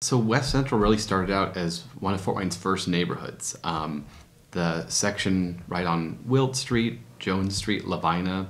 So West Central really started out as one of Fort Wayne's first neighborhoods. The section right on Wilt Street, Jones Street, Labina.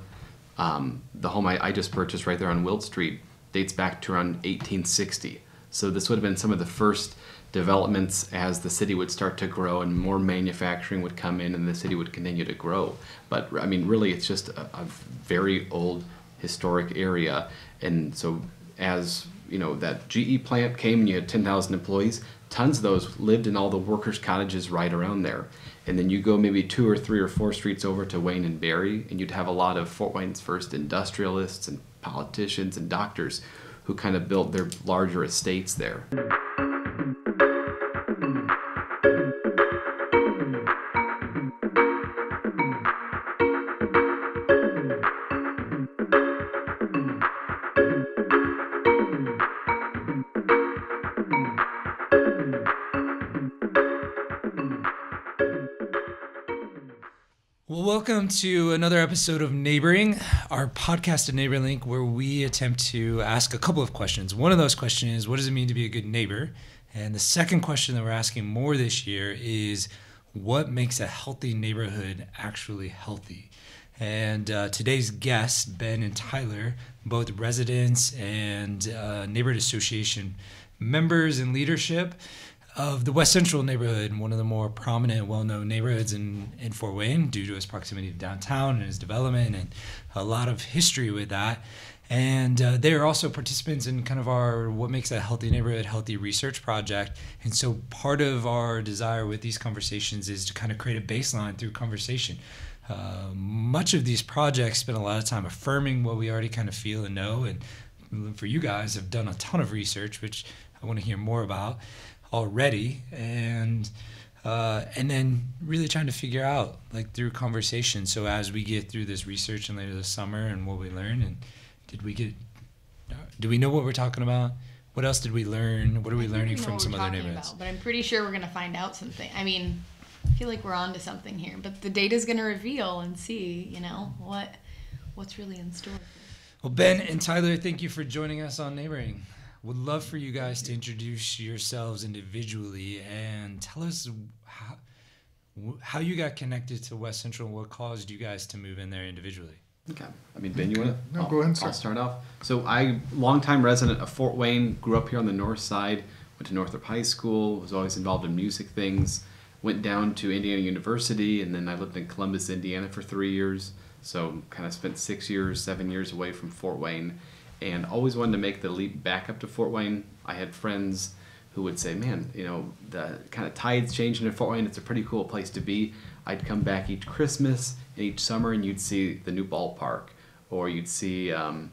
The home I just purchased right there on Wilt Street dates back to around 1860. So this would have been some of the first developments as the city would start to grow and more manufacturing would come in and the city would continue to grow. But I mean, really, it's just a very old historic area. And so as you know, that GE plant came and you had 10,000 employees, tons of those lived in all the workers' cottages right around there. And then you go maybe 2 or 3 or 4 streets over to Wayne and Berry, and you'd have a lot of Fort Wayne's first industrialists and politicians and doctors who kind of built their larger estates there. Well, welcome to another episode of Neighboring, our podcast at NeighborLink, where we attempt to ask a couple of questions. One of those questions is, what does it mean to be a good neighbor? And the second question that we're asking more this year is, what makes a healthy neighborhood actually healthy? And today's guests, Ben and Tyler, both residents and neighborhood association members and leadership of the West Central neighborhood, one of the more prominent, well-known neighborhoods in Fort Wayne due to its proximity to downtown and its development and a lot of history with that. And they are also participants in kind of our What Makes a Healthy Neighborhood Healthy research project. And so part of our desire with these conversations is to kind of create a baseline through conversation. Much of these projects spend a lot of time affirming what we already kind of feel and know. And for you guys, have done a ton of research, which I want to hear more about already, and then really trying to figure out, like, through conversation. So as we get through this research and later this summer and what we learn, and do we know what we're talking about? What else did we learn? What are we learning from some other neighborhoods? But I'm pretty sure we're going to find out something. I mean, I feel like we're on to something here, but the data's going to reveal and see, you know, what's really in store. Well, Ben and Tyler, thank you for joining us on Neighboring. Would love for you guys to introduce yourselves individually and tell us how you got connected to West Central and what caused you guys to move in there individually. Okay. I mean, Ben, you want to? No, go ahead, sir. I'll start off. So longtime resident of Fort Wayne, grew up here on the north side, went to Northrop High School, was always involved in music things, went down to Indiana University, and then I lived in Columbus, Indiana for 3 years. So kind of spent 7 years away from Fort Wayne. And always wanted to make the leap back up to Fort Wayne. I had friends who would say, man, you know, the kind of tides changing in Fort Wayne, it's a pretty cool place to be. I'd come back each Christmas and each summer and you'd see the new ballpark, or you'd see, some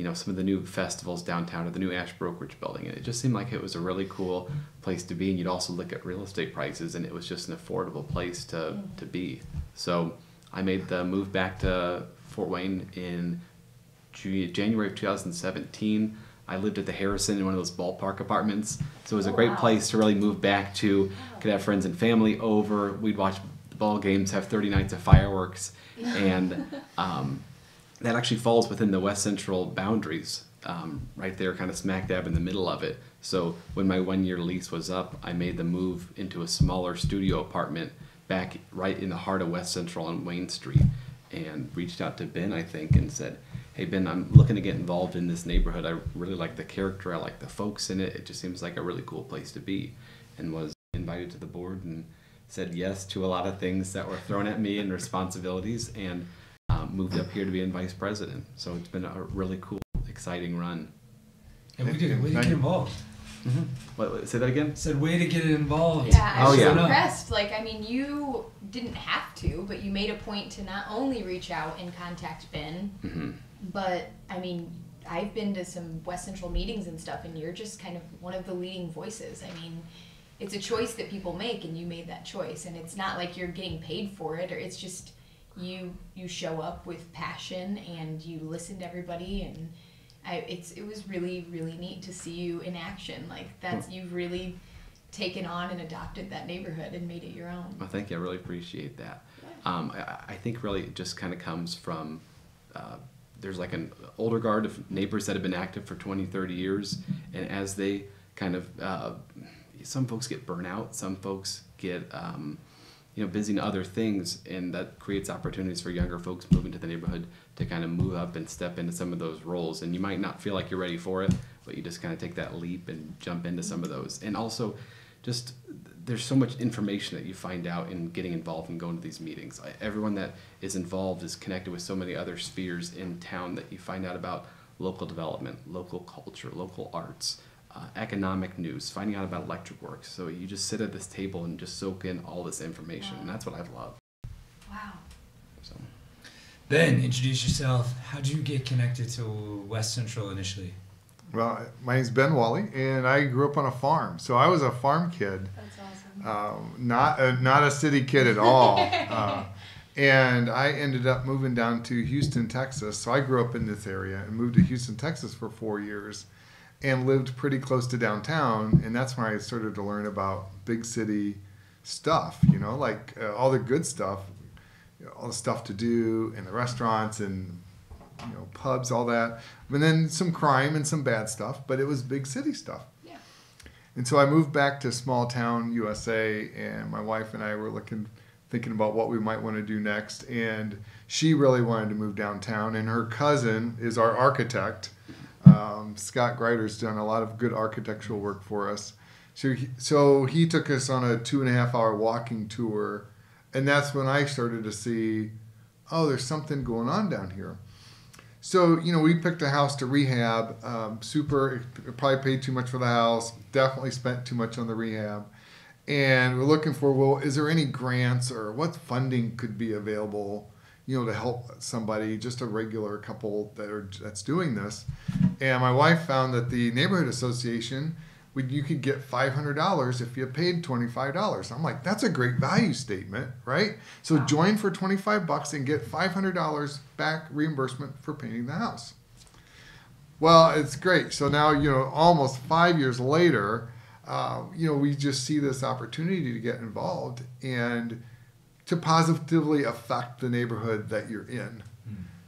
of the new festivals downtown, or the new Ash Brokerage building. And it just seemed like it was a really cool place to be. And you'd also look at real estate prices, and it was just an affordable place to be. So I made the move back to Fort Wayne in January of 2017. I lived at the Harrison in one of those ballpark apartments. So it was a great place to really move back to. Could have friends and family over. We'd watch the ball games, have 30 nights of fireworks. And that actually falls within the West Central boundaries, right there, kind of smack dab in the middle of it. So when my 1-year lease was up, I made the move into a smaller studio apartment back right in the heart of West Central on Wayne Street, and reached out to Ben, I think, and said, hey, Ben, I'm looking to get involved in this neighborhood. I really like the character. I like the folks in it. It just seems like a really cool place to be. And was invited to the board and said yes to a lot of things that were thrown at me and responsibilities, and moved up here to be vice president. So it's been a really cool, exciting run. And way to get involved. Mm-hmm. What, say that again? Said way to get involved. Yeah, I was yeah. impressed. Like, I mean, you didn't have to, but you made a point to not only reach out and contact Ben, mm-hmm. but, I mean, I've been to some West Central meetings and stuff, and you're just kind of one of the leading voices. I mean, it's a choice that people make, and you made that choice. And it's not like you're getting paid for it, or it's just you show up with passion, and you listen to everybody, and it was really, really neat to see you in action. Like, you've really taken on and adopted that neighborhood and made it your own. Well, thank you. I really appreciate that. Yeah. I think really it just kind of comes from there's like an older guard of neighbors that have been active for 20, 30 years, and as they kind of some folks get burnout, some folks get busy in other things, and that creates opportunities for younger folks moving to the neighborhood to kind of move up and step into some of those roles. And you might not feel like you're ready for it, but you just kind of take that leap and jump into some of those. And also, just there's so much information that you find out in getting involved and going to these meetings. Everyone that is involved is connected with so many other spheres in town that you find out about local development, local culture, local arts, economic news, finding out about electric work. So you just sit at this table and just soak in all this information, and that's what I've loved. Wow. So. Then introduce yourself. How did you get connected to West Central initially? Well, my name's Ben Wally, and I grew up on a farm. So I was a farm kid. That's awesome. Not a city kid at all. And I ended up moving down to Houston, Texas. So I grew up in this area and moved to Houston, Texas for 4 years and lived pretty close to downtown. And that's when I started to learn about big city stuff, like all the good stuff, all the stuff to do in the restaurants and pubs, all that. And then some crime and some bad stuff, but it was big city stuff. Yeah. And so I moved back to small town USA, and my wife and I were thinking about what we might want to do next. And she really wanted to move downtown, and her cousin is our architect. Scott Greider's done a lot of good architectural work for us. So he took us on a 2.5-hour walking tour, and that's when I started to see, oh, there's something going on down here. So, we picked a house to rehab. Probably paid too much for the house. Definitely spent too much on the rehab. And we're looking for, well, is there any grants or what funding could be available, to help somebody, just a regular couple that's doing this. And my wife found that the neighborhood association, you could get $500 if you paid $25. I'm like, that's a great value statement, right? So join for $25 and get $500 back reimbursement for painting the house. Well, it's great. So now, almost 5 years later, we just see this opportunity to get involved and to positively affect the neighborhood that you're in.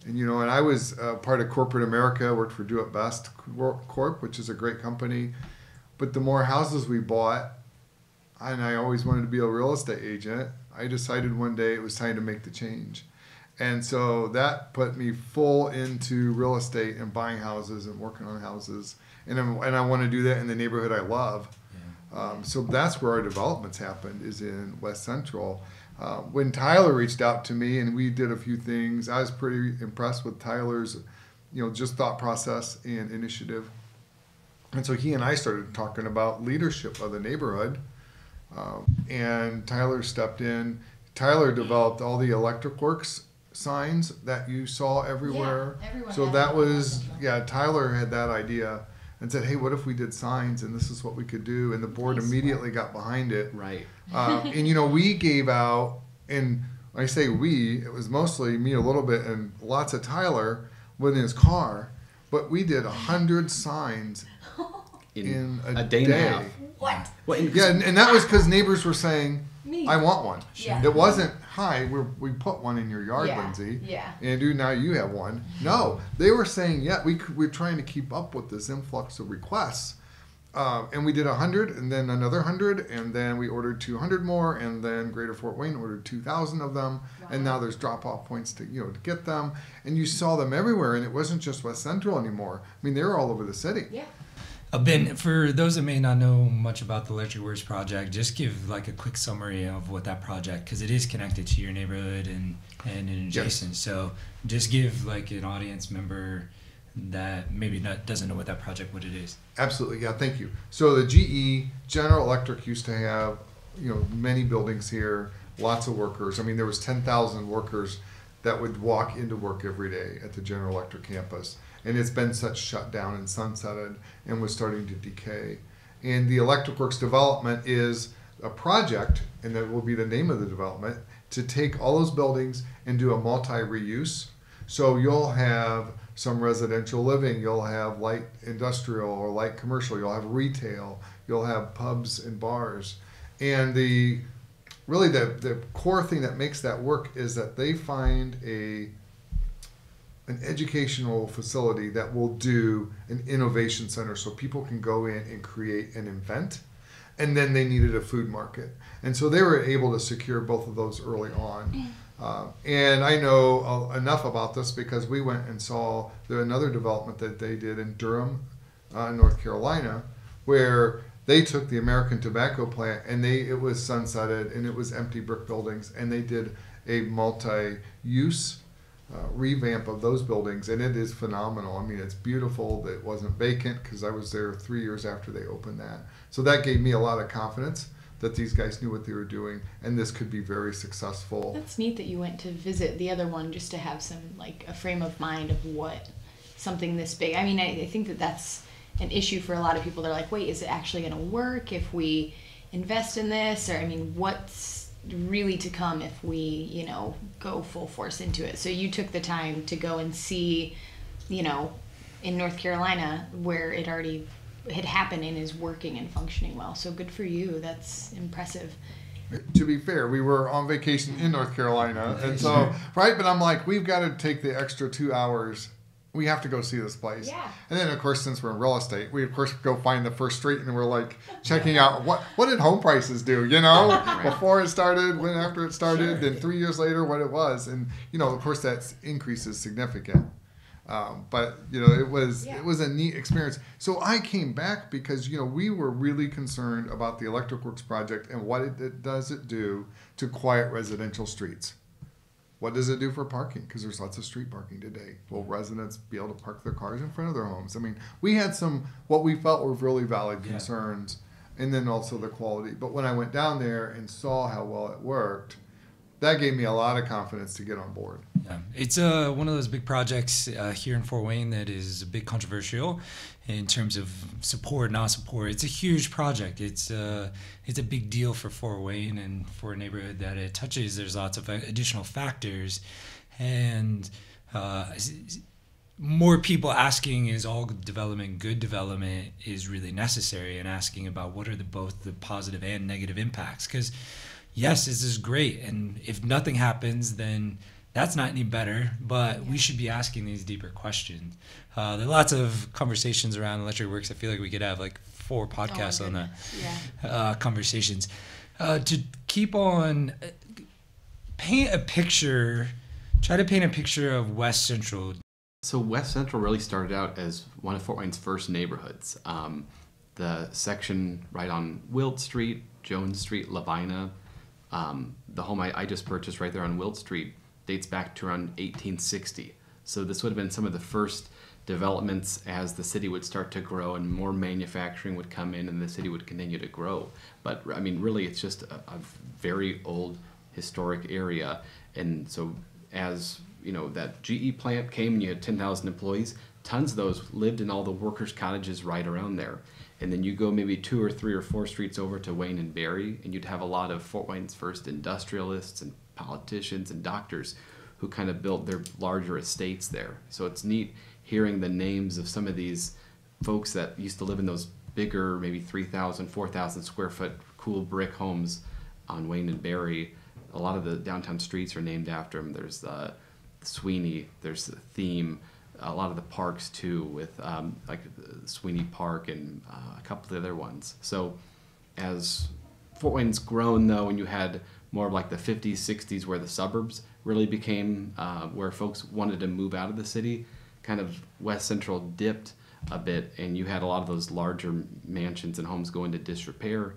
And, and I was part of corporate America, worked for Do It Best Corp, which is a great company. But the more houses we bought, and I always wanted to be a real estate agent, I decided one day it was time to make the change. And so that put me full into real estate and buying houses and working on houses. And I want to do that in the neighborhood I love. Yeah. So that's where our developments happened, is in West Central. When Tyler reached out to me and we did a few things, I was pretty impressed with Tyler's, just thought process and initiative. And so he and I started talking about leadership of the neighborhood, and Tyler stepped in. Tyler developed all the electric works signs that you saw everywhere. Yeah, everyone so had that was, them. Tyler had that idea and said, hey, what if we did signs and this is what we could do? And the board immediately got behind it. Right. And, we gave out, and when I say we, it was mostly me a little bit and lots of Tyler within his car, but we did 100 signs in a day and a half. What? Well, and that was because neighbors were saying, Me. I want one. Yeah. It wasn't, hi, we put one in your yard, Yeah, Lindsay. yeah. And dude, now you have one. No, they were saying, we're trying to keep up with this influx of requests. And we did 100 and then another 100, and then we ordered 200 more, and then Greater Fort Wayne ordered 2,000 of them. Wow. And now there's drop-off points to get them. And you saw them everywhere, and it wasn't just West Central anymore. I mean, they were all over the city. Yeah. Ben, for those that may not know much about the Electric Works project, just give like a quick summary of what that project, because it is connected to your neighborhood and adjacent. Yes. So just give like an audience member that maybe doesn't know what that project, what it is. Absolutely, yeah, thank you. So the General Electric used to have, many buildings here, lots of workers. I mean, there was 10,000 workers that would walk into work every day at the General Electric campus. And it's been shut down and sunsetted and was starting to decay. And the Electric Works development is a project, and that will be the name of the development, to take all those buildings and do a multi-reuse. So you'll have some residential living, you'll have light industrial or light commercial, you'll have retail, you'll have pubs and bars. And the core thing that makes that work is that they find a an educational facility that will do an innovation center so people can go in and create an event. And then they needed a food market. And so they were able to secure both of those early on. And I know enough about this because we went and saw another development that they did in Durham, North Carolina, where they took the American tobacco plant and it was sunsetted and it was empty brick buildings, and they did a multi-use revamp of those buildings, and it is phenomenal. I mean, it's beautiful. It wasn't vacant because I was there 3 years after they opened that. So that gave me a lot of confidence that these guys knew what they were doing, and this could be very successful. That's neat that you went to visit the other one just to have some, like, a frame of mind of what something this big. I mean, I think that that's an issue for a lot of people. They're like, wait, is it actually going to work if we invest in this? Or, I mean, what's really to come if we, you know, go full force into it? So you took the time to go and see, you know, in North Carolina where it already had happened and is working and functioning well. So good for you. That's impressive. To be fair, we were on vacation in North Carolina, and so, right, but I'm like, we've got to take the extra 2 hours. We have to go see this place. Yeah. And then, of course, since we're in real estate, we, of course, go find the first street, and we're like checking out what did home prices do, you know, before it started, when after it started, then 3 years later, what it was. And, you know, of course, that increase is significant. But, you know, it was a neat experience. So I came back because, you know, we were really concerned about the Electric Works project and what does it do to quiet residential streets. What does it do for parking? Because there's lots of street parking today. Will residents be able to park their cars in front of their homes? I mean, we had some, what we felt were really valid concerns, and then also the quality. But when I went down there and saw how well it worked, that gave me a lot of confidence to get on board. Yeah. It's one of those big projects here in Fort Wayne that is a bit controversial in terms of support, not support. It's a huge project. It's a big deal for Fort Wayne and for a neighborhood that it touches. There's lots of additional factors, and more people asking, is all development good development, is really necessary, and asking about what are both the positive and negative impacts. Because yes, this is great, and if nothing happens, then that's not any better, but we should be asking these deeper questions. There are lots of conversations around Electric Works. I feel like we could have like 4 podcasts on that conversations. To keep on, try to paint a picture of West Central. So West Central really started out as one of Fort Wayne's first neighborhoods. The section right on Wilt Street, Jones Street, Lavina. The home I just purchased right there on Wilt Street dates back to around 1860. So this would have been some of the first developments as the city would start to grow and more manufacturing would come in and the city would continue to grow. But I mean, really, it's just a very old historic area. And so as, you know, that GE plant came and you had 10,000 employees, tons of those lived in all the workers' cottages right around there. And then you go maybe 2 or 3 or 4 streets over to Wayne and Barry, and you'd have a lot of Fort Wayne's first industrialists and politicians and doctors who kind of built their larger estates there. So it's neat hearing the names of some of these folks that used to live in those bigger, maybe 3,000, 4,000 square foot cool brick homes on Wayne and Barry. A lot of the downtown streets are named after them. There's Sweeney, there's the Theme, a lot of the parks too, with like Sweeney Park and a couple of the other ones. So as Fort Wayne's grown though, and you had more of like the 50s, 60s where the suburbs really became where folks wanted to move out of the city, kind of West Central dipped a bit, and you had a lot of those larger mansions and homes go into disrepair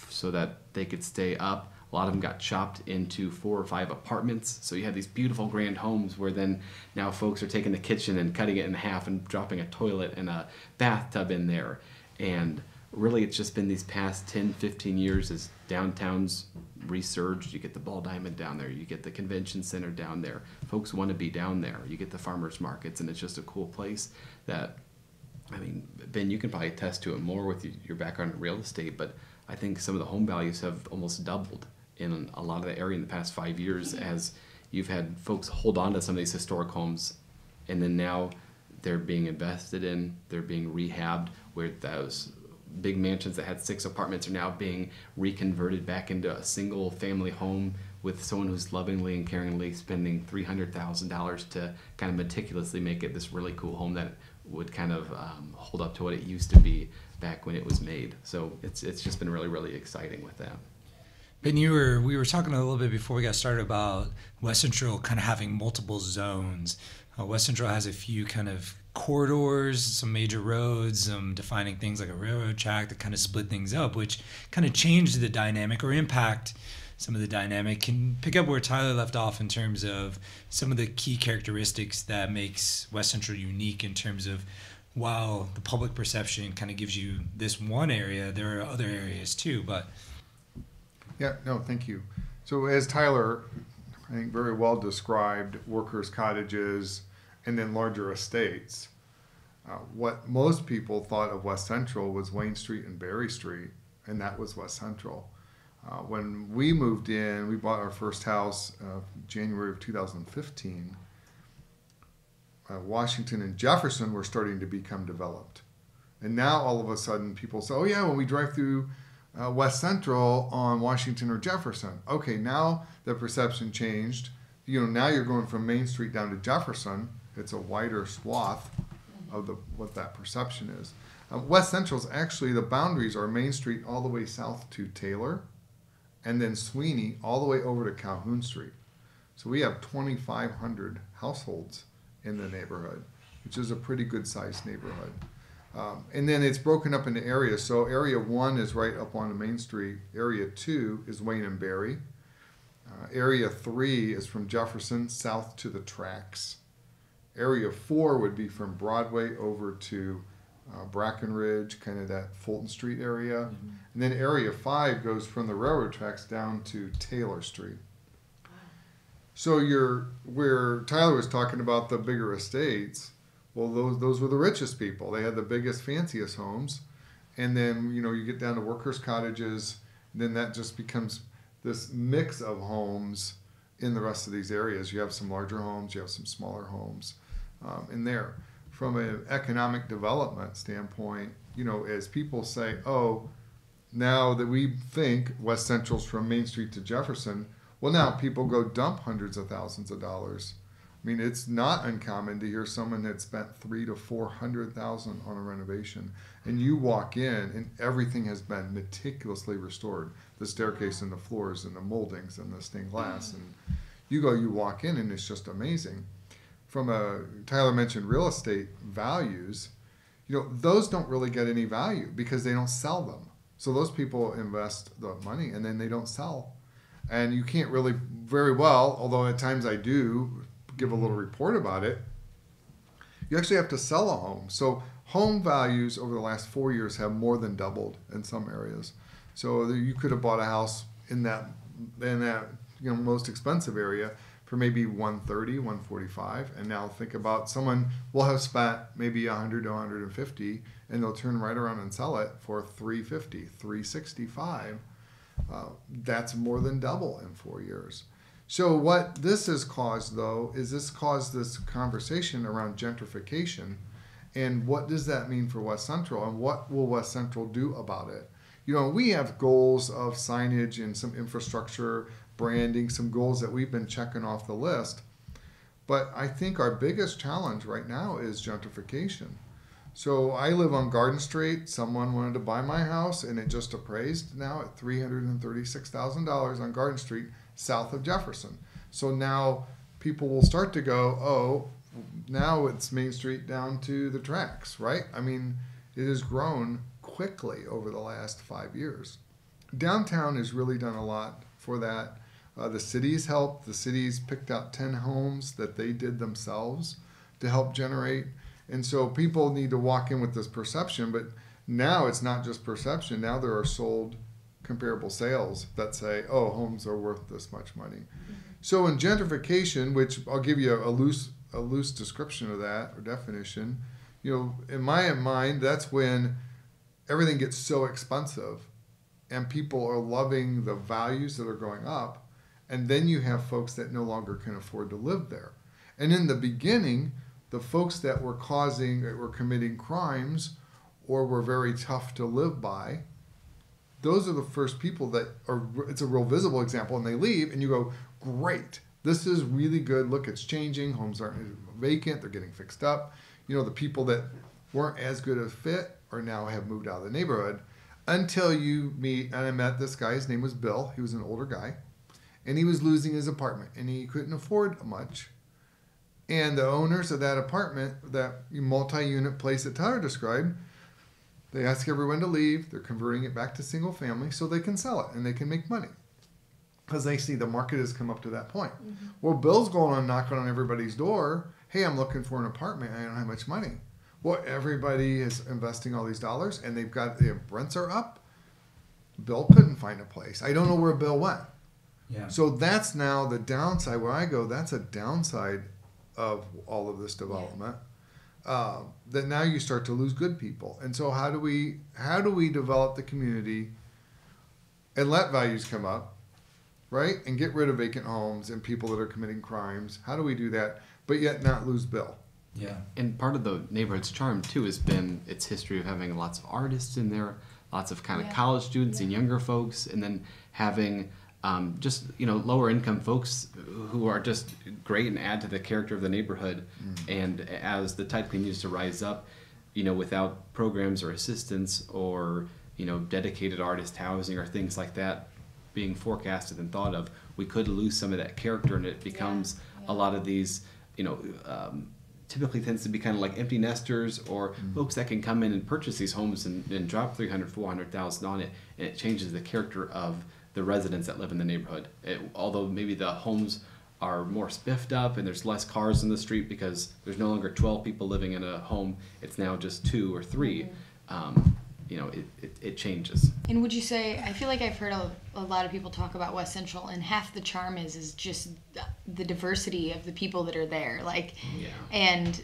so that they could stay up. A lot of them got chopped into 4 or 5 apartments. So you had these beautiful grand homes where then now folks are taking the kitchen and cutting it in half and dropping a toilet and a bathtub in there. And really it's just been these past 10, 15 years as downtown's resurged. You get the Ball Diamond down there. You get the convention center down there. Folks want to be down there. You get the farmers markets, and it's just a cool place that, I mean, Ben, you can probably attest to it more with your background in real estate, but I think some of the home values have almost doubled in a lot of the area in the past 5 years as you've had folks hold on to some of these historic homes, and then now they're being invested in, they're being rehabbed, where those big mansions that had 6 apartments are now being reconverted back into a single family home with someone who's lovingly and caringly spending $300,000 to kind of meticulously make it this really cool home that would kind of hold up to what it used to be back when it was made. So it's just been really, really exciting with that. Ben, we were talking a little bit before we got started about West Central kind of having multiple zones. West Central has a few kind of corridors, some major roads, defining things like a railroad track that kind of split things up, which kind of changed the dynamic or impact some of the dynamic. Can pick up where Tyler left off in terms of some of the key characteristics that makes West Central unique in terms of, while the public perception kind of gives you this one area, there are other areas too, but... Yeah, no, thank you. So as Tyler, I think, very well described, workers' cottages and then larger estates, what most people thought of West Central was Wayne Street and Berry Street, and that was West Central. When we moved in, we bought our first house January of 2015. Washington and Jefferson were starting to become developed. And now all of a sudden people say, oh yeah, when we drive through West Central on Washington or Jefferson. Okay, now the perception changed. Now you're going from Main Street down to Jefferson. It's a wider swath of what that perception is. West Central's actually, the boundaries are Main Street all the way south to Taylor, and then Sweeney all the way over to Calhoun Street. So we have 2,500 households in the neighborhood, which is a pretty good sized neighborhood. And then it's broken up into areas. So area 1 is right up on the Main Street. Area 2 is Wayne and Berry. Area 3 is from Jefferson south to the tracks. Area 4 would be from Broadway over to Brackenridge, kind of that Fulton Street area. Mm-hmm. And then area 5 goes from the railroad tracks down to Taylor Street. So where Tyler was talking about the bigger estates, well, those were the richest people. They had the biggest, fanciest homes. And then, you get down to workers' cottages, then that just becomes this mix of homes in the rest of these areas. You have some larger homes, you have some smaller homes in there. From an economic development standpoint, as people say, oh, now that we think West Central's from Main Street to Jefferson, well, now people go dump hundreds of thousands of dollars. I mean, it's not uncommon to hear someone that spent $300,000 to $400,000 on a renovation, and you walk in and everything has been meticulously restored. The staircase and the floors and the moldings and the stained glass, and you walk in and it's just amazing. Tyler mentioned real estate values. Those don't really get any value because they don't sell them. So those people invest the money and then they don't sell, and you can't really very well. Although at times I do give a little report about it, you actually have to sell a home. So home values over the last 4 years have more than doubled in some areas. So you could have bought a house in that most expensive area for maybe $130,000, $145,000, and now think about someone will have spent maybe $100,000 to $150,000, and they'll turn right around and sell it for $350,000, $365,000. That's more than double in 4 years. So what this has caused, though, is this conversation around gentrification, and what does that mean for West Central, and what will West Central do about it? We have goals of signage and some infrastructure, branding, some goals that we've been checking off the list, but I think our biggest challenge right now is gentrification. So I live on Garden Street. Someone wanted to buy my house, and it just appraised now at $336,000 on Garden Street, south of Jefferson. So now people will start to go, oh, now it's Main Street down to the tracks, right? I mean, it has grown quickly over the last 5 years. Downtown has really done a lot for that. The city's helped. The city's picked out 10 homes that they did themselves to help generate. And so people need to walk in with this perception, but now it's not just perception. Now there are sold comparable sales that say, oh, homes are worth this much money. Mm-hmm. So in gentrification, which I'll give you a loose description of that or definition, in my mind, that's when everything gets so expensive and people are loving the values that are going up, and then you have folks that no longer can afford to live there. And in the beginning, the folks that were committing crimes or were very tough to live by, those are the first people that are, it's a real visible example, and they leave, and you go, great, this is really good. Look, it's changing. Homes aren't vacant. They're getting fixed up. You know, the people that weren't as good a fit or now have moved out of the neighborhood until you meet, and I met this guy. His name was Bill. He was an older guy, and he was losing his apartment, and he couldn't afford much. And the owners of that apartment, that multi-unit place that Tyler described, they ask everyone to leave. They're converting it back to single family so they can sell it and they can make money. Because they see the market has come up to that point. Mm-hmm. Well, Bill's going on knocking on everybody's door. Hey, I'm looking for an apartment. I don't have much money. Well, everybody is investing all these dollars, and they've got, the rents are up. Bill couldn't find a place. I don't know where Bill went. Yeah. So that's now the downside. Where I go, that's a downside of all of this development. That now you start to lose good people. And so how do we develop the community and let values come up, right? And get rid of vacant homes and people that are committing crimes. How do we do that, but yet not lose Bill? Yeah. And part of the neighborhood's charm too has been its history of having lots of artists in there, lots of kind of college students and younger folks, and then having just, you know, lower income folks who are just great and add to the character of the neighborhood. And as the tide continues to rise up, you know, without programs or assistance or, you know, dedicated artist housing or things like that being forecasted and thought of, we could lose some of that character, and it becomes a lot of these, you know, typically tends to be kind of like empty nesters or folks that can come in and purchase these homes and drop $300,000-$400,000 on it, and it changes the character of the residents that live in the neighborhood. Although maybe the homes are more spiffed up and there's less cars in the street because there's no longer 12 people living in a home, it's now just 2 or 3. You know, it changes. And would you say, I feel like I've heard a lot of people talk about West Central, and half the charm is just the diversity of the people that are there. Like, and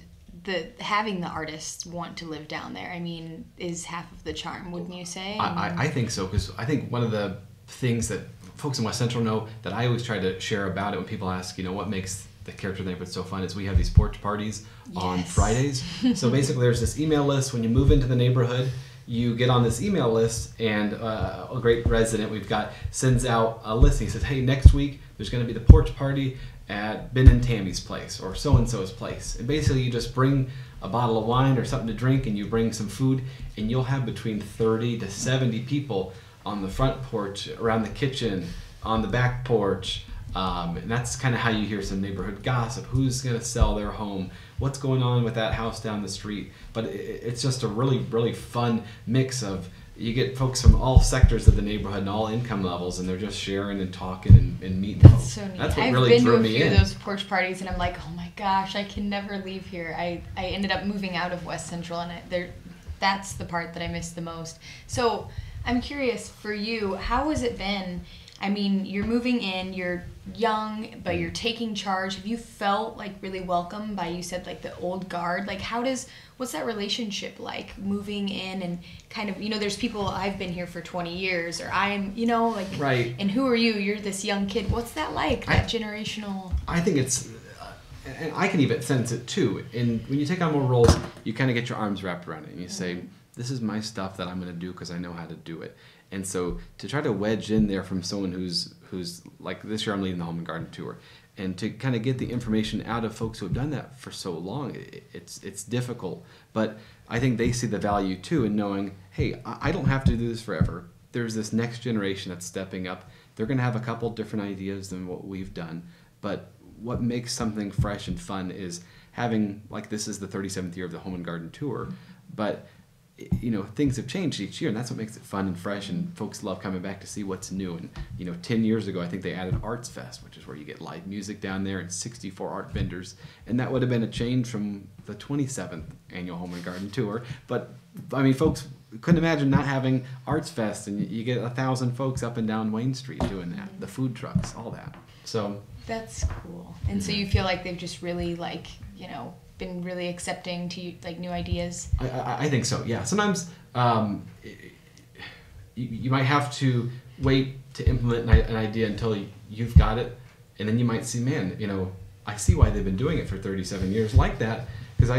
having the artists want to live down there, I mean, is half of the charm, wouldn't you say? I think so, because I think one of the things that folks in West Central know that I always try to share about it when people ask, you know, what makes the character of the neighborhood so fun, is we have these porch parties on Fridays. So basically there's this email list. When you move into the neighborhood, you get on this email list, and a great resident we've got sends out a list. He says, hey, next week there's going to be the porch party at Ben and Tammy's place or so-and-so's place. And basically you just bring a bottle of wine or something to drink, and you bring some food, and you'll have between 30 to 70 people on the front porch, around the kitchen, on the back porch. And that's kind of how you hear some neighborhood gossip. Who's going to sell their home? What's going on with that house down the street? But it's just a really, really fun mix of, you get folks from all sectors of the neighborhood and all income levels, and they're just sharing and talking and meeting. That's so neat. That's what really drew me in. I've been to a few of those porch parties, and I'm like, oh my gosh, I can never leave here. I ended up moving out of West Central, and that's the part that I miss the most. So I'm curious, for you, how has it been? I mean, you're moving in, you're young, but you're taking charge. Have you felt like really welcome by, you said, like the old guard? Like, what's that relationship like, moving in and kind of, you know, there's people, I've been here for 20 years, or I'm, you know, like, right. And who are you? You're this young kid. What's that like, that generational? I think it's, and I can even sense it too. And when you take on more roles, you kind of get your arms wrapped around it, and you say, this is my stuff that I'm going to do because I know how to do it. And so to try to wedge in there from someone who's like, this year I'm leading the Home and Garden Tour, and to kind of get the information out of folks who have done that for so long, it's difficult. But I think they see the value too in knowing, hey, I don't have to do this forever. There's this next generation that's stepping up. They're going to have a couple different ideas than what we've done. But what makes something fresh and fun is having, like, this is the 37th year of the Home and Garden Tour, but you know, things have changed each year, and that's what makes it fun and fresh, and folks love coming back to see what's new. And, you know, 10 years ago, I think they added Arts Fest, which is where you get live music down there and 64 art vendors, and that would have been a change from the 27th annual Home and Garden Tour. But, I mean, folks couldn't imagine not having Arts Fest, and you get 1,000 folks up and down Wayne Street doing that, the food trucks, all that. So that's cool. And so you feel like they've just really, like, you know, been really accepting to, like, new ideas? I think so, yeah. Sometimes you might have to wait to implement an idea until you've got it, and then you might see, man, you know, I see why they've been doing it for 37 years like that, because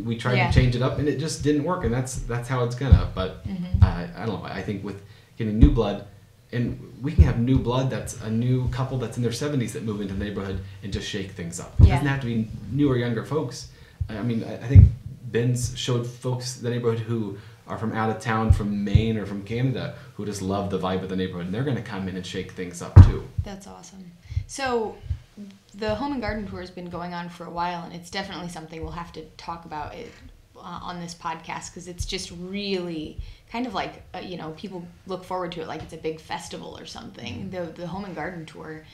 we tried to change it up and it just didn't work, and that's how it's gonna. But I don't know. I think with getting new blood. And we can have new blood that's a new couple that's in their 70s that move into the neighborhood and just shake things up. It doesn't have to be newer, younger folks. I mean, I think Ben's showed folks the neighborhood who are from out of town, from Maine or from Canada, who just love the vibe of the neighborhood. And they're going to come in and shake things up too. That's awesome. So the Home and Garden Tour has been going on for a while, and it's definitely something we'll have to talk about on this podcast, because it's just really kind of like, people look forward to it like it's a big festival or something. The Home and Garden Tour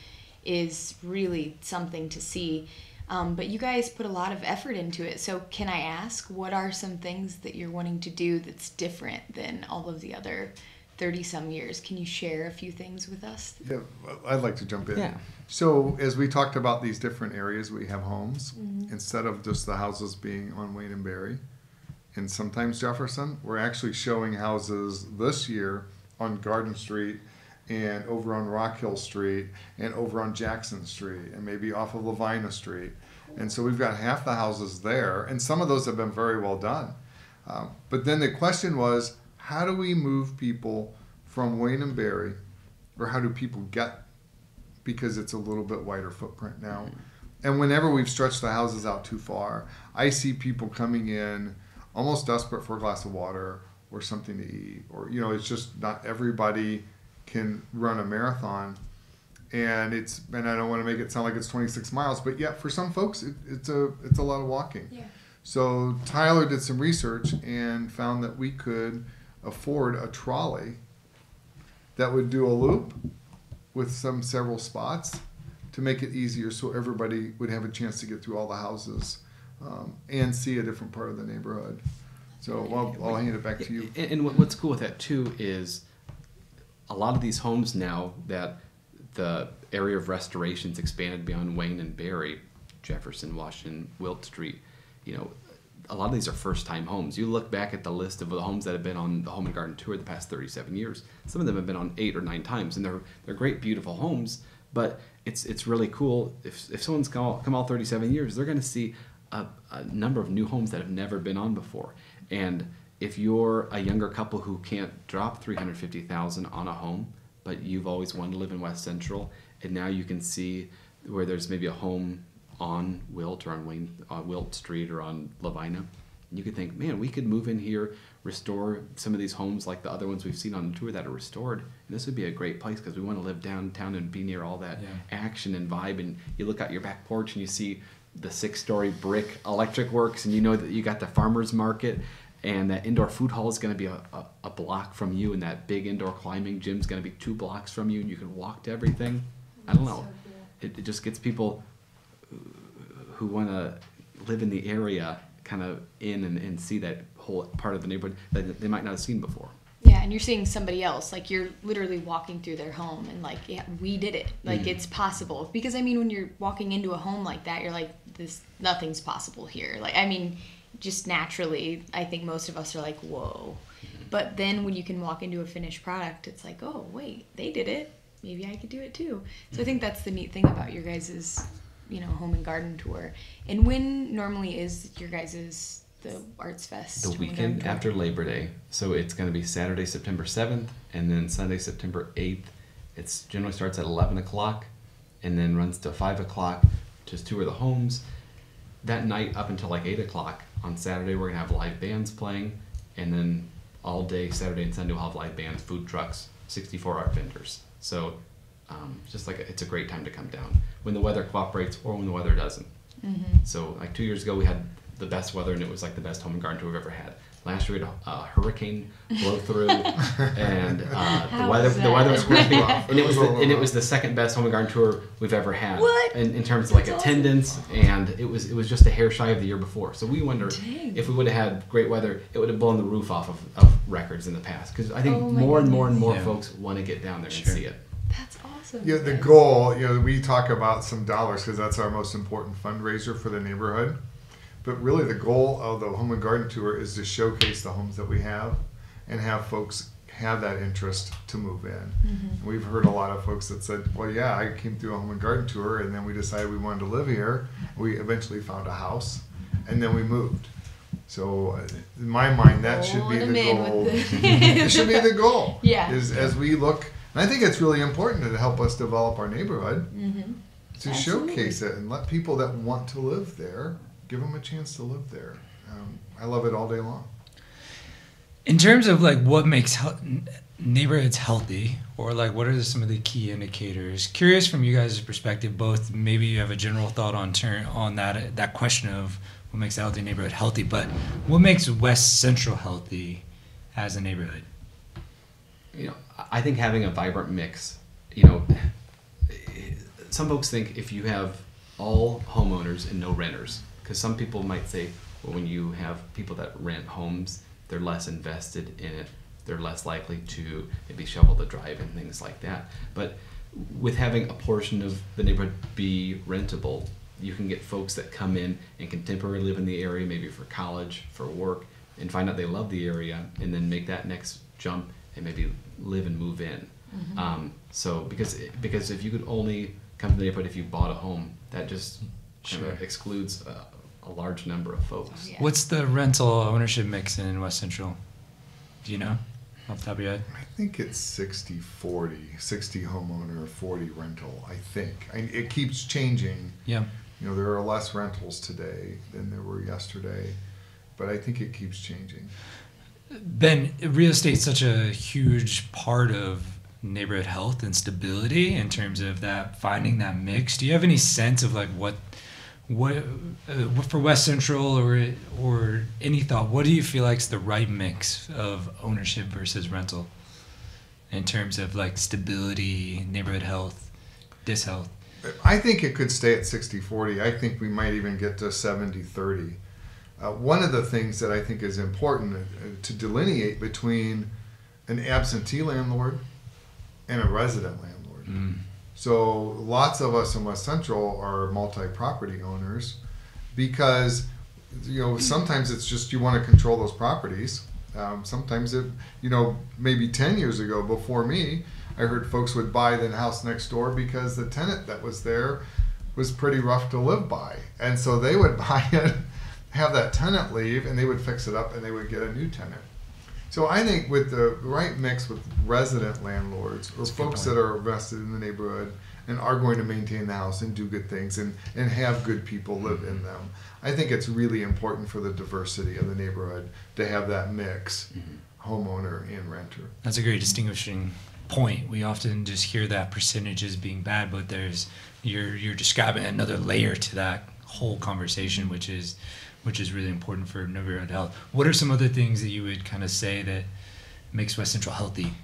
is really something to see. But you guys put a lot of effort into it. So can I ask, what are some things that you're wanting to do that's different than all of the other 30-some years? Can you share a few things with us? Yeah, I'd like to jump in. Yeah. So as we talked about these different areas, we have homes. Instead of just the houses being on Wayne and Berry, and sometimes Jefferson, we're actually showing houses this year on Garden Street and over on Rock Hill Street and over on Jackson Street and maybe off of Lavina Street. And so we've got half the houses there, and some of those have been very well done. But then the question was, how do we move people from Wayne and Berry, or how do people get, because it's a little bit wider footprint now. And whenever we've stretched the houses out too far, I see people coming in almost desperate for a glass of water or something to eat, or it's just not everybody can run a marathon, and I don't want to make it sound like it's 26 miles, but yeah, for some folks it's a lot of walking. Yeah. So Tyler did some research and found that we could afford a trolley that would do a loop with several spots to make it easier, so everybody would have a chance to get through all the houses and see a different part of the neighborhood. So I'll hand it back to you. And what's cool with that too is a lot of these homes now that the area of restoration's expanded beyond Wayne and Berry, Jefferson, Washington, Wilt Street, a lot of these are first-time homes. You look back at the list of the homes that have been on the Home and Garden Tour the past 37 years. Some of them have been on 8 or 9 times, and they're great, beautiful homes. But it's really cool if someone's come all 37 years, they're going to see a number of new homes that have never been on before. And if you're a younger couple who can't drop $350,000 on a home, but you've always wanted to live in West Central, and now you can see where there's maybe a home on Wilt or on Wilt Street or on Lavina, and you could think, man, we could move in here, restore some of these homes like the other ones we've seen on the tour that are restored, and this would be a great place because we want to live downtown and be near all that action and vibe. And you look out your back porch and you see the 6-story brick electric works, and you know that you got the farmer's market, and that indoor food hall is going to be a block from you, and that big indoor climbing gym is going to be 2 blocks from you, and you can walk to everything. I don't know. So cool. It just gets people who want to live in the area kind of in and see that whole part of the neighborhood that they might not have seen before. Yeah, and you're seeing somebody else. Like, you're literally walking through their home and like, yeah, we did it. Like, it's possible. Because, I mean, when you're walking into a home like that, you're like, nothing's possible here. Like, I mean, just naturally, I think most of us are like, whoa. But then when you can walk into a finished product, it's like, oh, wait, they did it. Maybe I could do it too. So I think that's the neat thing about your guys' Home and Garden Tour. And when normally is your guys' the Arts Fest? The weekend after Labor Day. So it's going to be Saturday, September 7th, and then Sunday, September 8th. It generally starts at 11 o'clock and then runs to 5 o'clock to tour the homes. That night up until like 8 o'clock on Saturday, we're going to have live bands playing. And then all day, Saturday and Sunday, we'll have live bands, food trucks, 64 art vendors. So just like it's a great time to come down when the weather cooperates or when the weather doesn't. So like 2 years ago, we had the best weather, and it was like the best Home and Garden Tour we've ever had. Last year we had a hurricane blow through, and the weather was crappy, and it was the second best Home and Garden Tour we've ever had. What? In terms of like attendance, and it was just a hair shy of the year before. So we wonder if we would have had great weather, it would have blown the roof off of records in the past. Because I think more and more folks want to get down there and see it. That's awesome. Yeah, the goal, we talk about some dollars because that's our most important fundraiser for the neighborhood. But really the goal of the Home and Garden Tour is to showcase the homes that we have and have folks have that interest to move in. We've heard a lot of folks that said, well, yeah, I came through a Home and Garden Tour, and then we decided we wanted to live here. We eventually found a house, and then we moved. So in my mind, that should be the goal. It should be the goal. Yeah. Is as we look, and I think it's really important to help us develop our neighborhood, to showcase it and let people that want to live there, give them a chance to live there. I love it all day long. In terms of like what makes neighborhoods healthy, or like what are some of the key indicators? Curious from you guys' perspective, both maybe you have a general thought on that question of what makes a healthy neighborhood healthy, but what makes West Central healthy as a neighborhood? I think having a vibrant mix. Some folks think if you have all homeowners and no renters, because some people might say, well, when you have people that rent homes, they're less invested in it. They're less likely to maybe shovel the drive and things like that. But with having a portion of the neighborhood be rentable, you can get folks that come in and can temporarily live in the area, maybe for college, for work, and find out they love the area, and then make that next jump and maybe live and move in. So because if you could only come to the neighborhood if you bought a home, that just kind of excludes a large number of folks. Oh, yeah. What's the rental ownership mix in West Central? Do you know off the top of your head? I think it's 60-40, 60 homeowner, 40 rental, I think. It keeps changing. Yeah. There are less rentals today than there were yesterday, but I think it keeps changing. Ben, real estate's such a huge part of neighborhood health and stability in terms of that, finding that mix. Do you have any sense of like what for West Central or any thought, what do you feel like is the right mix of ownership versus rental in terms of like stability, neighborhood health, dishealth? I think it could stay at 60-40. I think we might even get to 70-30. One of the things that I think is important to delineate between an absentee landlord and a resident landlord. So lots of us in West Central are multi-property owners because, sometimes it's just you want to control those properties. Sometimes maybe 10 years ago before me, I heard folks would buy the house next door because the tenant that was there was pretty rough to live by. And so they would buy it, have that tenant leave, and they would fix it up and they would get a new tenant. So I think with the right mix with resident landlords or folks that are invested in the neighborhood and are going to maintain the house and do good things and have good people live in them, I think it's really important for the diversity of the neighborhood to have that mix, homeowner and renter. That's a great distinguishing point. We often just hear that percentages being bad, but you're describing another layer to that whole conversation, which is really important for neighborhood health. What are some other things that you would kind of say that makes West Central healthy?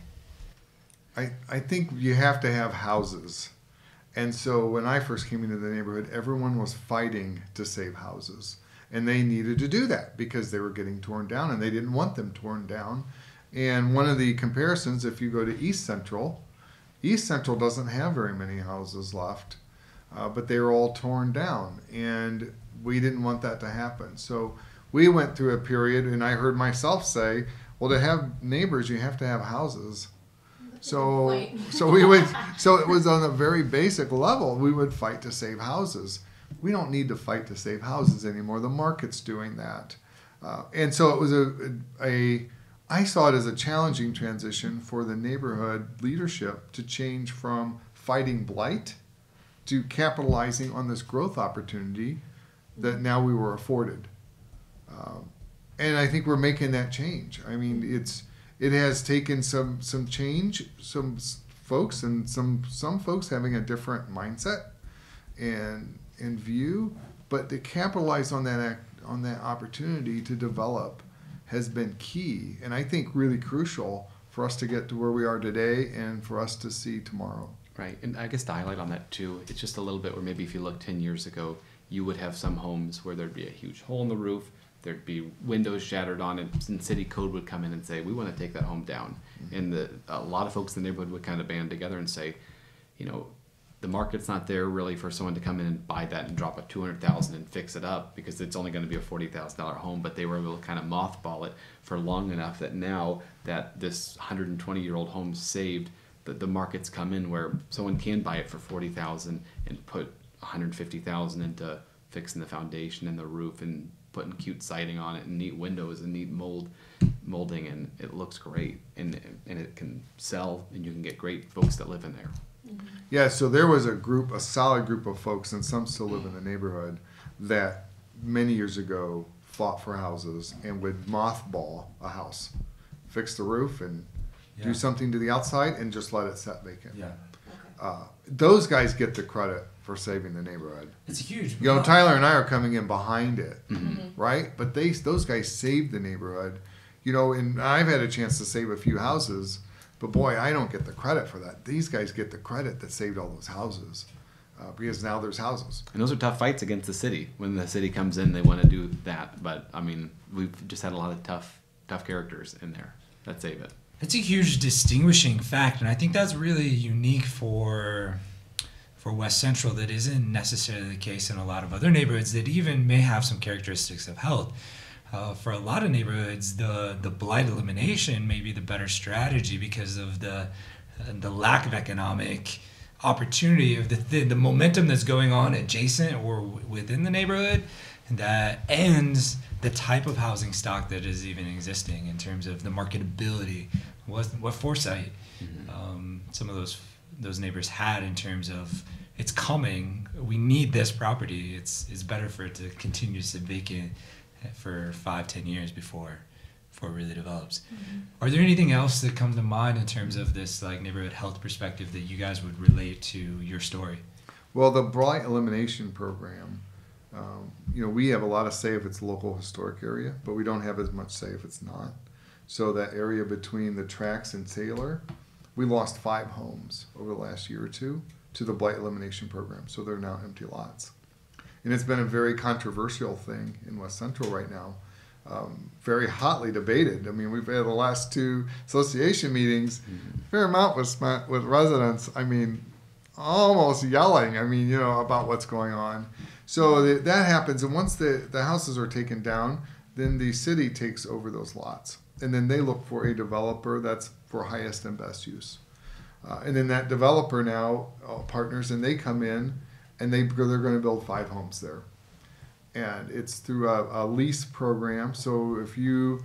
I think you have to have houses. And so when I first came into the neighborhood, everyone was fighting to save houses. And they needed to do that because they were getting torn down and they didn't want them torn down. And one of the comparisons, if you go to East Central doesn't have very many houses left, but they were all torn down. And we didn't want that to happen. So we went through a period, and I heard myself say, well, to have neighbors, you have to have houses. So it was on a very basic level. We would fight to save houses. We don't need to fight to save houses anymore. The market's doing that. And so it was I saw it as a challenging transition for the neighborhood leadership to change from fighting blight to capitalizing on this growth opportunity that now we were afforded. And I think we're making that change. I mean, it has taken some change, some folks, and some folks having a different mindset and view, but to capitalize on that opportunity to develop has been key, and I think really crucial for us to get to where we are today and for us to see tomorrow. Right, and I guess to highlight on that too, it's just a little bit where maybe if you look 10 years ago, you would have some homes where there'd be a huge hole in the roof, there'd be windows shattered on it, and city code would come in and say, we want to take that home down. And a lot of folks in the neighborhood would kind of band together and say, the market's not there really for someone to come in and buy that and drop a $200,000 and fix it up because it's only going to be a $40,000 home, but they were able to kind of mothball it for long enough that now that this 120-year-old home's saved, that the market's come in where someone can buy it for $40,000 and put $150,000 into fixing the foundation and the roof and putting cute siding on it and neat windows and neat molding, and it looks great, and it can sell, and you can get great folks that live in there. Yeah, so there was a solid group of folks, and some still live in the neighborhood, that many years ago fought for houses and would mothball a house, fix the roof and do something to the outside and just let it sit vacant. Yeah. Those guys get the credit for saving the neighborhood. It's huge. You know, Tyler and I are coming in behind it, right? But those guys saved the neighborhood. You know, and I've had a chance to save a few houses, but boy, I don't get the credit for that. These guys get the credit that saved all those houses, because now there's houses. And those are tough fights against the city. When the city comes in, they want to do that. But I mean, we've just had a lot of tough characters in there that save it. It's a huge distinguishing fact, and I think that's really unique for West Central that isn't necessarily the case in a lot of other neighborhoods that even may have some characteristics of health. For a lot of neighborhoods, the blight elimination may be the better strategy because of the lack of economic opportunity of the momentum that's going on adjacent or within the neighborhood, that ends the type of housing stock that is even existing in terms of the marketability. What foresight some of those neighbors had in terms of it's coming, we need this property, it's better for it to continue to sit vacant for 5-10 years before it really develops. Are there anything else that comes to mind in terms of this like neighborhood health perspective that you guys would relate to your story? Well, the blight elimination program, you know, we have a lot of say if it's a local historic area, but we don't have as much say if it's not. So that area between the tracks and Taylor, we lost 5 homes over the last year or two to the blight elimination program. So they're now empty lots. And it's been a very controversial thing in West Central right now. Very hotly debated. I mean, we've had the last 2 association meetings. A fair amount was spent with residents, I mean, almost yelling, I mean, you know, about what's going on. So that happens. And once the houses are taken down, then the city takes over those lots. And then they look for a developer that's for highest and best use. And then that developer now partners, and they come in, and they're going to build 5 homes there. And it's through a lease program. So if you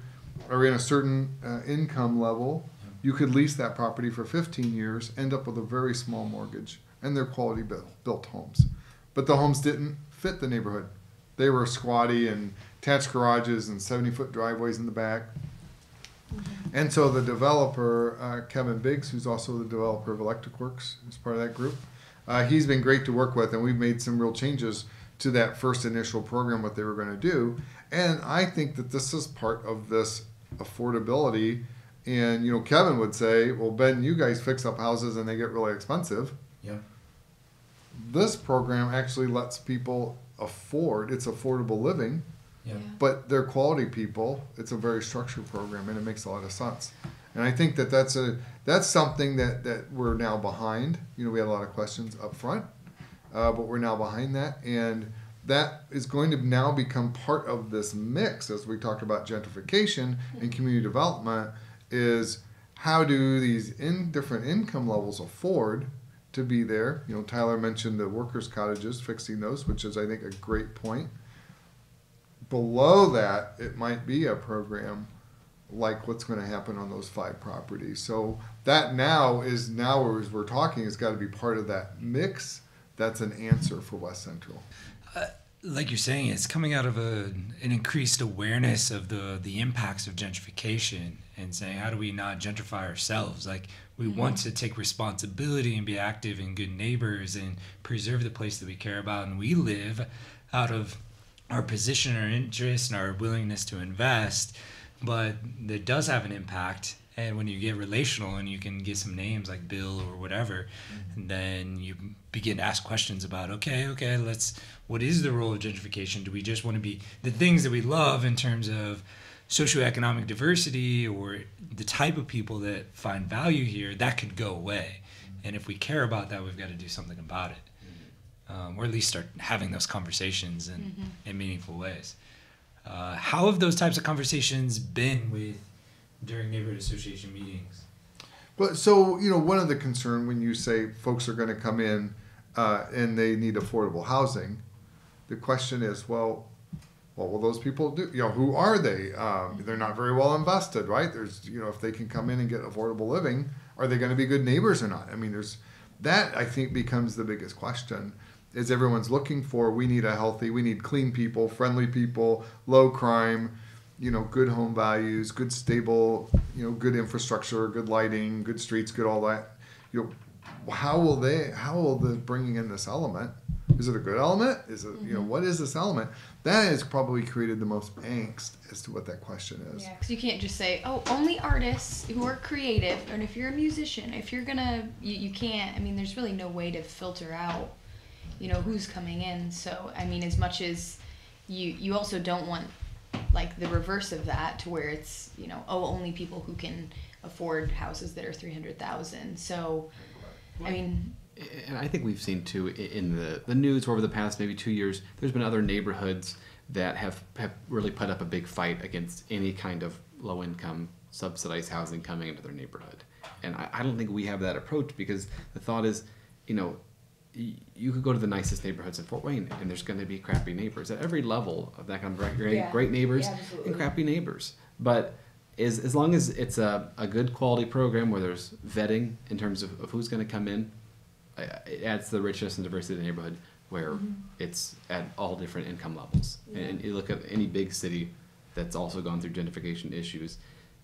are in a certain income level, you could lease that property for 15 years, end up with a very small mortgage, and they're quality built homes. But the homes didn't fit the neighborhood. They were squatty and attached garages and 70-foot driveways in the back. And so the developer, Kevin Biggs, who's also the developer of Electric Works, is part of that group, he's been great to work with, and we've made some real changes to that first initial program, what they were going to do. And I think that this is part of this affordability. And, you know, Kevin would say, well, Ben, you guys fix up houses and they get really expensive. Yeah. This program actually lets people afford, it's affordable living, but they're quality people. It's a very structured program, and it makes a lot of sense. And I think that that's something that we're now behind. You know, we had a lot of questions up front, but we're now behind that. And that is going to now become part of this mix, as we talked about gentrification and community development, is how do these different income levels afford to be there? You know, Tyler mentioned the workers' cottages, fixing those, which is, I think, a great point. Below that, it might be a program like what's going to happen on those 5 properties. So that now as we're talking, has got to be part of that mix. That's an answer for West Central. Like you're saying, it's coming out of an increased awareness of the impacts of gentrification, and saying, how do we not gentrify ourselves? Like, we want to take responsibility and be active and good neighbors and preserve the place that we care about, and we live out of our position, our interest, and our willingness to invest. But it does have an impact. And when you get relational and you can get some names like Bill or whatever, and then you begin to ask questions about, okay, what is the role of gentrification? Do we just want to be the things that we love in terms of socioeconomic diversity or the type of people that find value here? That could go away. And if we care about that, we've got to do something about it. Or at least start having those conversations in meaningful ways. How have those types of conversations been during neighborhood association meetings? Well, so, you know, one of the concern when you say folks are going to come in and they need affordable housing, the question is, well, What will those people do? Who are they? They're not very well invested, right? There's, if they can come in and get affordable living, are they going to be good neighbors or not? I mean, that I think becomes the biggest question. Is everyone's looking for? We need clean people, friendly people, low crime, good home values, good stable, good infrastructure, good lighting, good streets, good all that. How will they bringing in this element? Is it a good element? Is it, what is this element? That has probably created the most angst as to what that question is. Yeah, because you can't just say, oh, only artists who are creative, and if you're a musician, if you're gonna, you can't, I mean, there's really no way to filter out, who's coming in. So, I mean, as much as you also don't want, like, the reverse of that to where it's, only people who can afford houses that are $300,000. So, I mean... And I think we've seen too in the news over the past maybe 2 years, there's been other neighborhoods that have really put up a big fight against any kind of low income subsidized housing coming into their neighborhood. And I don't think we have that approach, because the thought is, you could go to the nicest neighborhoods in Fort Wayne and there's going to be crappy neighbors at every level of that kind of great neighbors and crappy neighbors. But as long as it's a good quality program where there's vetting in terms of who's going to come in, it adds to the richness and diversity of the neighborhood, where it's at all different income levels. Yeah. And you look at any big city that's also gone through gentrification issues,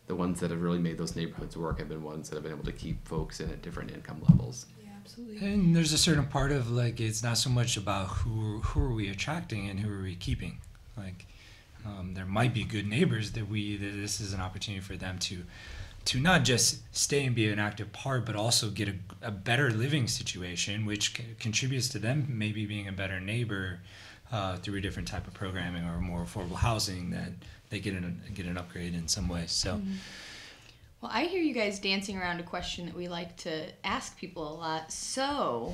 the ones that have really made those neighborhoods work have been ones that have been able to keep folks in at different income levels. Yeah, absolutely. And there's a certain part of, like, it's not so much about who are we attracting and who are we keeping. Like, there might be good neighbors that this is an opportunity for them to not just stay and be an active part, but also get a better living situation, which contributes to them maybe being a better neighbor through a different type of programming or more affordable housing, that they get an upgrade in some way. So, well, I hear you guys dancing around a question that we like to ask people a lot. So,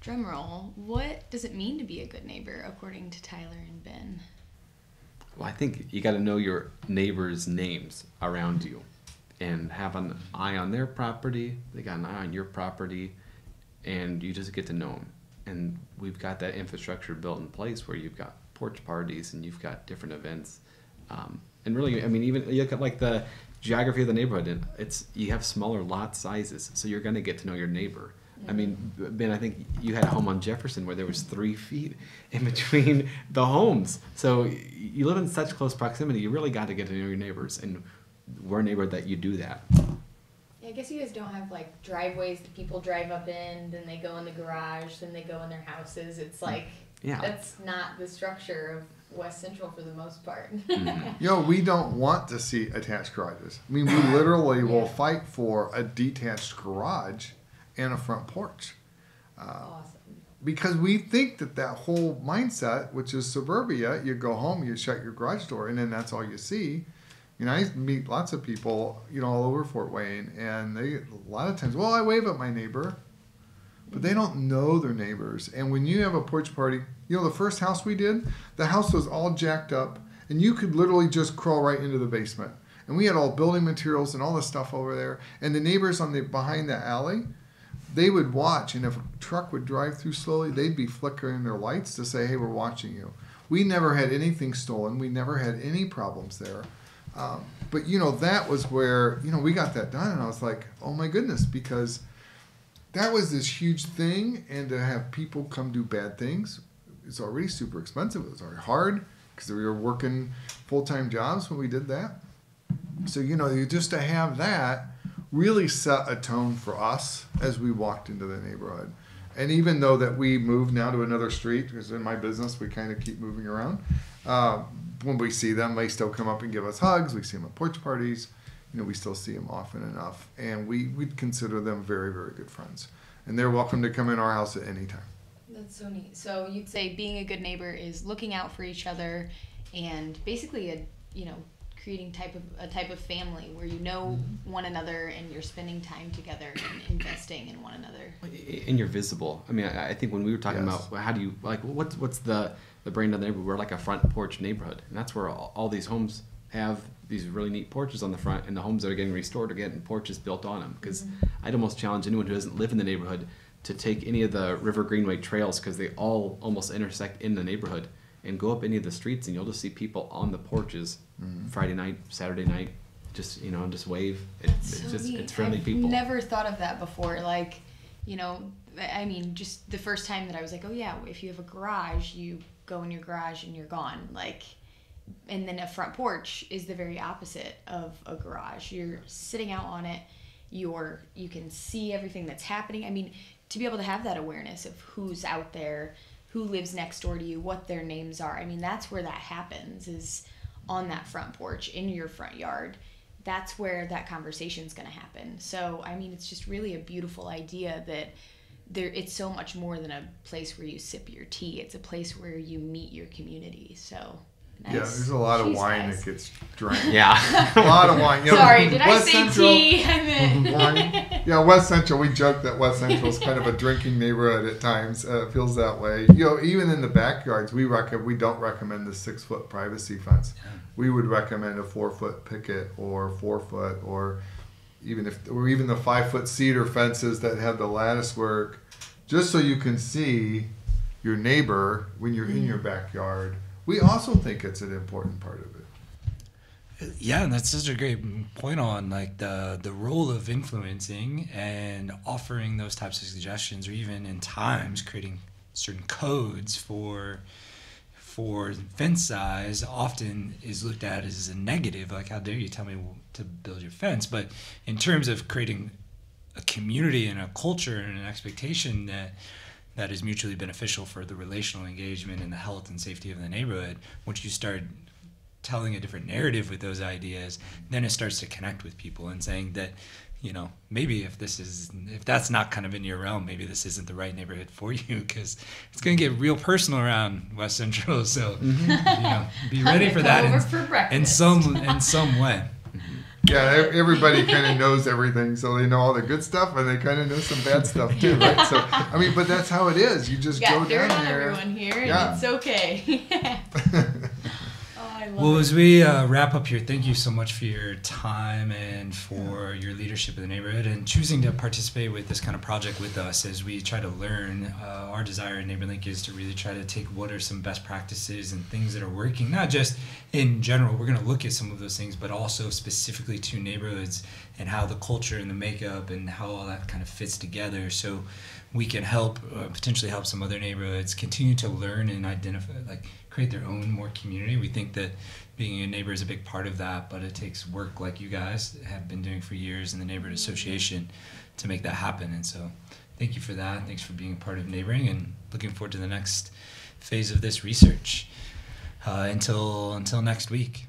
drum roll, what does it mean to be a good neighbor according to Tyler and Ben? Well, I think you got to know your neighbors' names around you, and have an eye on their property. They got an eye on your property, and you just get to know them. And we've got that infrastructure built in place where you've got porch parties and you've got different events. And really, I mean, even you look at like the geography of the neighborhood, and you have smaller lot sizes, so you're going to get to know your neighbor. I mean, Ben, I think you had a home on Jefferson where there was 3 feet in between the homes. So you live in such close proximity, you really got to get to know your neighbors. And we're a neighborhood that you do that. Yeah, I guess you guys don't have like driveways that people drive up in, then they go in the garage, then they go in their houses. It's like, that's not the structure of West Central for the most part. We don't want to see attached garages. I mean, we literally will fight for a detached garage and a front porch. Awesome. Because we think that whole mindset, which is suburbia, you go home, you shut your garage door, and then that's all you see. I meet lots of people, all over Fort Wayne, and they a lot of times, well, I wave at my neighbor, but they don't know their neighbors. And when you have a porch party, the first house we did, the house was all jacked up, and you could literally just crawl right into the basement. And we had all building materials and all this stuff over there. And the neighbors behind the alley, they would watch, and if a truck would drive through slowly, they'd be flickering their lights to say, hey, we're watching you. We never had anything stolen. We never had any problems there. But that was where, we got that done, and I was like, oh my goodness, because that was this huge thing, and to have people come do bad things is already super expensive. It was already hard because we were working full-time jobs when we did that. So, just to have that really set a tone for us as we walked into the neighborhood. And even though that we moved now to another street, because in my business we kind of keep moving around, when we see them, they still come up and give us hugs. We see them at porch parties. We still see them often enough. And we'd consider them very, very good friends. And they're welcome to come in our house at any time. That's so neat. So you'd say being a good neighbor is looking out for each other and basically creating a type of family where one another and you're spending time together and investing in one another. And you're visible. I mean, I think when we were talking about how do you, like, what's the brand of the neighborhood? We're like a front porch neighborhood. And that's where all these homes have these really neat porches on the front, and the homes that are getting restored are getting porches built on them. Because I'd almost challenge anyone who doesn't live in the neighborhood to take any of the River Greenway trails, because they all almost intersect in the neighborhood. and go up any of the streets, and you'll just see people on the porches Friday night, Saturday night, just just wave. It's friendly people. I've never thought of that before. Like, I mean, just the first time that I was like, oh yeah, if you have a garage, you go in your garage and you're gone. Like, and then a front porch is the very opposite of a garage. You're sitting out on it. You can see everything that's happening. I mean, to be able to have that awareness of who's out there, who lives next door to you, what their names are. I mean, that's where that happens, is on that front porch in your front yard. That's where that conversation's going to happen. So, I mean, it's just really a beautiful idea that it's so much more than a place where you sip your tea. It's a place where you meet your community. So, nice. Yeah, there's a lot of wine that gets drank. Yeah. A lot of wine. Sorry, did I say Central, tea? I meant wine. Yeah, West Central, we joke that West Central is kind of a drinking neighborhood at times. It feels that way. Even in the backyards, we don't recommend the 6-foot privacy fence. Yeah. We would recommend a 4-foot picket or 4-foot, or even the 5-foot cedar fences that have the lattice work, just so you can see your neighbor when you're in your backyard. We also think it's an important part of it. Yeah, and that's such a great point on like the role of influencing and offering those types of suggestions, or even in times creating certain codes for fence size often is looked at as a negative. Like, how dare you tell me to build your fence? But in terms of creating a community and a culture and an expectation that is mutually beneficial for the relational engagement and the health and safety of the neighborhood, once you start telling a different narrative with those ideas, then it starts to connect with people and saying that, maybe if that's not kind of in your realm, maybe this isn't the right neighborhood for you, because it's going to get real personal around West Central. So, be ready for that in some way. Yeah, everybody kind of knows everything, so they know all the good stuff, and they kind of know some bad stuff too, right? So, I mean, but that's how it is. You just go down there. Dirt on everyone here, and it's okay. Well, as we wrap up here, thank you so much for your time and for your leadership in the neighborhood and choosing to participate with this kind of project with us as we try to learn. Our desire at NeighborLink is to really try to take what are some best practices and things that are working, not just in general. We're going to look at some of those things, but also specifically to neighborhoods and how the culture and the makeup and how all that kind of fits together, so we can potentially help some other neighborhoods continue to learn and identify, create their own more community. We think that being a neighbor is a big part of that, but it takes work like you guys have been doing for years in the neighborhood association to make that happen. And so thank you for that. Thanks for being a part of neighboring, and looking forward to the next phase of this research. Until next week.